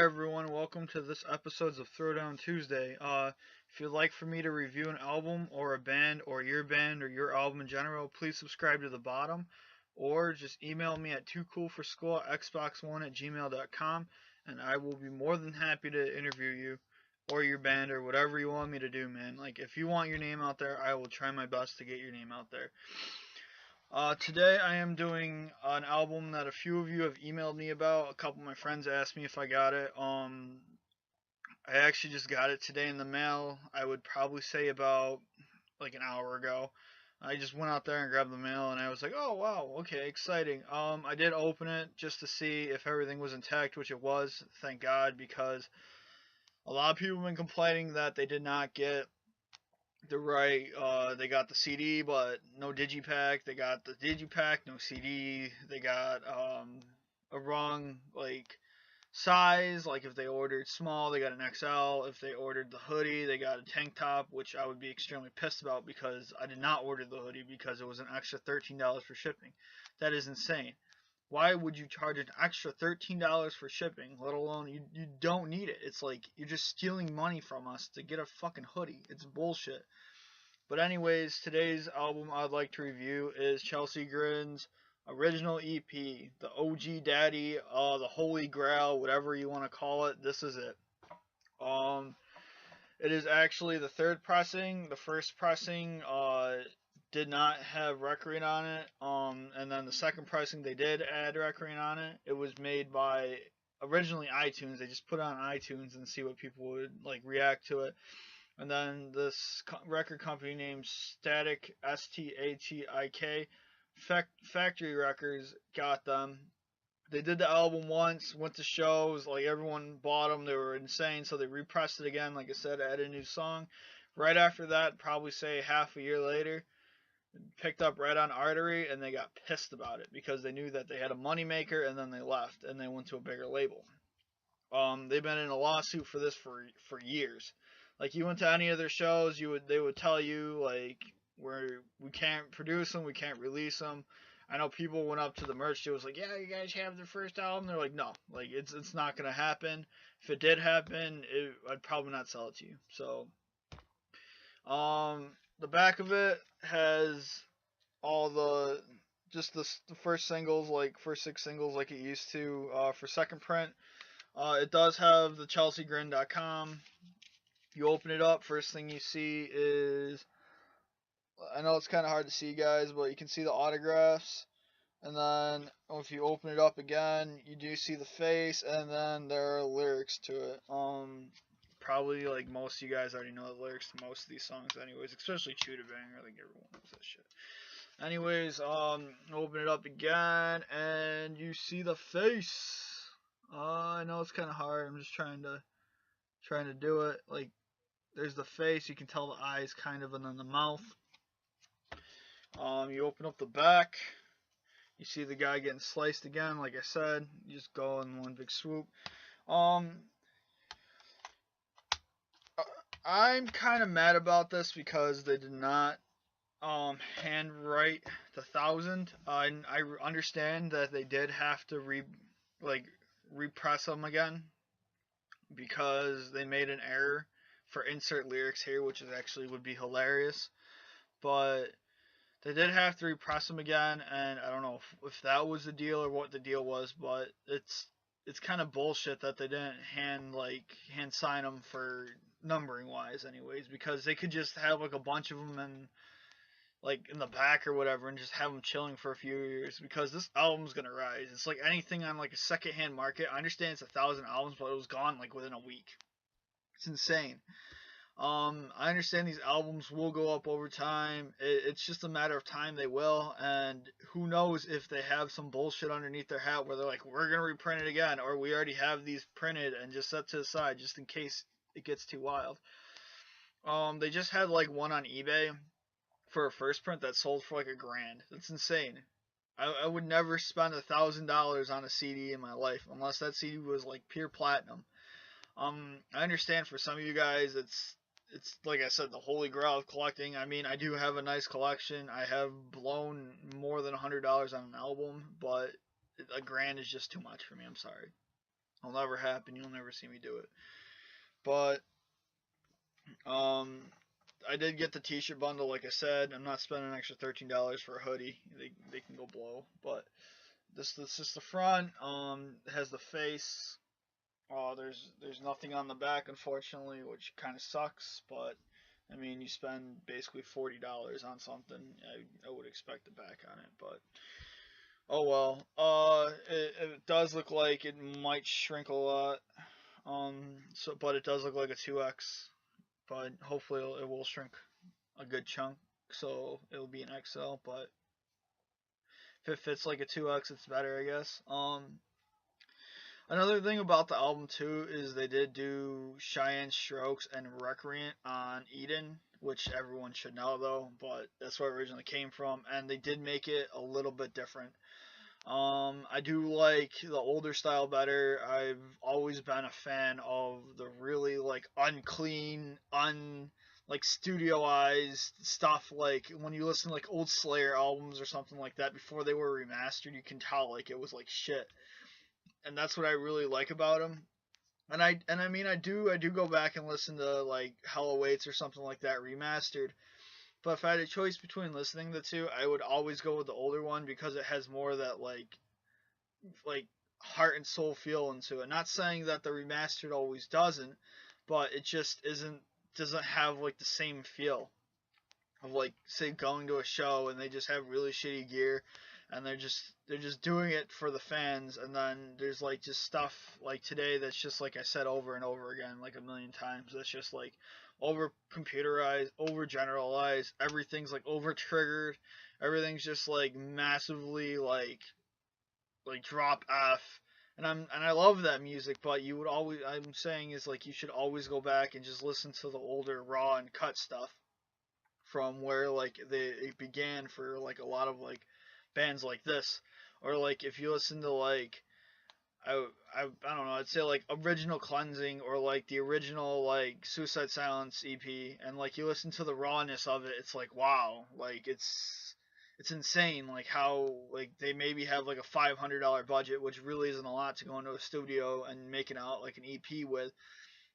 Everyone, welcome to this episode of Throwdown Tuesday. If you'd like for me to review an album or a band or your album in general, please subscribe to the bottom or just email me at toocoolforschool at xbox1@gmail.com and I will be more than happy to interview you or your band or whatever you want me to do, man. Like, if you want your name out there, I will try my best to get your name out there. Today I am doing an album that a few of you have emailed me about. A couple of my friends asked me if I got it. I actually just got it today in the mail. I would probably say about like an hour ago. I just went out there and grabbed the mail and I was like, oh wow, okay, exciting. I did open it just to see if everything was intact, which it was, thank God, because a lot of people have been complaining that they did not get they got the CD but no digipack. They got the digipack, no CD. They got a wrong like size. Like if they ordered small, they got an XL. If they ordered the hoodie, they got a tank top, which I would be extremely pissed about because I did not order the hoodie because it was an extra $13 for shipping. That is insane. Why would you charge an extra $13 for shipping, let alone you don't need it? It's like you're just stealing money from us to get a fucking hoodie. It's bullshit. But anyways, today's album I'd like to review is Chelsea Grin's original EP, the OG Daddy, the Holy Grail, whatever you want to call it. This is it. Um, it is actually the third pressing. The first pressing did not have Requiem on it. And then the second pressing they did add Requiem on it. It was made by originally iTunes. They just put it on iTunes and see what people would like react to it. And then this record company named Static, Statik, Factory Records got them. They did the album once, went to shows, like everyone bought them, they were insane, so they repressed it again, like I said, added a new song. Right after that, probably say half a year later, picked up Red on Artery, and they got pissed about it because they knew that they had a moneymaker, and then they left, and they went to a bigger label. They've been in a lawsuit for this for years. Like you went to any of their shows, they would tell you like we can't produce them, we can't release them. I know people went up to the merch. It was like, yeah, you guys have their first album. They're like, no, like it's not gonna happen. If it did happen, I'd probably not sell it to you. So, the back of it has all the first singles, like first six singles, like it used to. For second print, it does have the chelseagrin.com. You open it up, first thing you see is, I know it's kind of hard to see, guys, but you can see the autographs. And then if you open it up again, you do see the face, and then there are lyrics to it. Probably like most of you guys already know the lyrics to most of these songs, anyways, especially Chew to Banger. I think everyone knows that shit. Anyways, open it up again, and you see the face. I know it's kind of hard. I'm just trying to do it. Like, there's the face. You can tell the eyes kind of, and then the mouth. You open up the back. You see the guy getting sliced again. Like I said, you just go in one big swoop. I'm kind of mad about this because they did not handwrite the 1,000. I understand that they did have to repress them again because they made an error for insert lyrics here, which is actually would be hilarious. But they did have to repress them again, and I don't know if that was the deal or what the deal was, but it's kind of bullshit that they didn't hand sign them for numbering wise, anyways, because they could just have like a bunch of them and like in the back or whatever, and just have them chilling for a few years, because this album's gonna rise. It's like anything on like a secondhand market. I understand it's 1,000 albums, but it was gone like within a week. It's insane. I understand these albums will go up over time. It's just a matter of time they will, and who knows if they have some bullshit underneath their hat where they're like, we're gonna reprint it again, or we already have these printed and just set to the side just in case it gets too wild. They just had like one on eBay for a first print that sold for like $1,000. That's insane. I would never spend $1,000 on a CD in my life unless that CD was like pure platinum. I understand for some of you guys it's like I said, the holy grail of collecting. I mean, I do have a nice collection. I have blown more than $100 on an album, but $1,000 is just too much for me. I'm sorry. It'll never happen. You'll never see me do it. But I did get the T-shirt bundle. Like I said, I'm not spending an extra $13 for a hoodie. They can go blow. But this is the front. It has the face. There's nothing on the back, unfortunately, which kind of sucks. But I mean, you spend basically $40 on something. I would expect the back on it, but oh well. It does look like it might shrink a lot. But it does look like a 2X. But hopefully it will shrink a good chunk, so it'll be an XL. But if it fits like a 2X, it's better, I guess. Another thing about the album too is they did do Cheyenne Strokes and Recreant on Eden, which everyone should know though, but that's where it originally came from, and they did make it a little bit different. I do like the older style better. I've always been a fan of the really like unclean, like studioized stuff. Like when you listen to like old Slayer albums or something like that before they were remastered, you can tell like it was like shit. And that's what I really like about them. And I mean I do go back and listen to like Hell Awaits or something like that remastered. But if I had a choice between listening to the two, I would always go with the older one because it has more of that like heart and soul feel into it. Not saying that the remastered always doesn't, but it just doesn't have like the same feel of like say going to a show and they just have really shitty gear and they're just doing it for the fans, and then there's like just stuff like today that's just like I said over and over again like a million times, that's just like over computerized, over generalized, everything's like over triggered, everything's just like massively like drop F. And I love that music, but you would always, I'm saying is like you should always go back and just listen to the older raw and cut stuff from where like it began for like a lot of like bands like this, or like if you listen to like I don't know, I'd say like Original Cleansing or like the original like Suicide Silence EP, and like you listen to the rawness of it, it's like wow, like it's insane like how like they maybe have like a $500 budget, which really isn't a lot to go into a studio and making out like an EP with,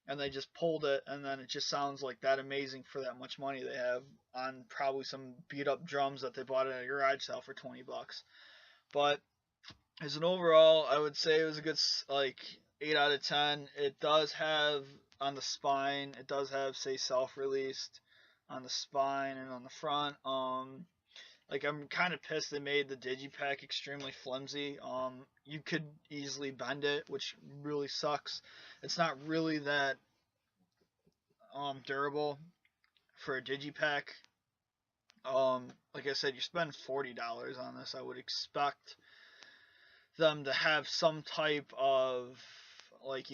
and they just pulled it, and then it just sounds like that amazing for that much money they have on probably some beat up drums that they bought at a garage sale for $20. But as an overall, I would say it was a good like 8 out of 10. It does have on the spine, it does have say self-released on the spine and on the front. Like I'm kind of pissed they made the digipack extremely flimsy. You could easily bend it, which really sucks. It's not really that durable for a digipack. Like I said, you spend $40 on this. I would expect them to have some type of like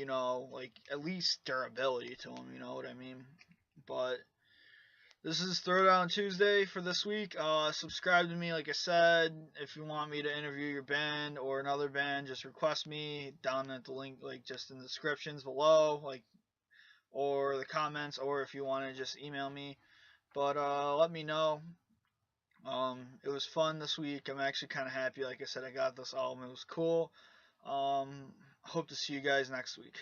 like at least durability to them. You know what I mean? But this is Throwdown Tuesday for this week. Subscribe to me, like I said. If you want me to interview your band or another band, just request me down at the link, like just in the descriptions below, like or the comments, or if you want to just email me. But let me know. It was fun this week. I'm actually kind of happy. Like I said, I got this album. It was cool. Hope to see you guys next week.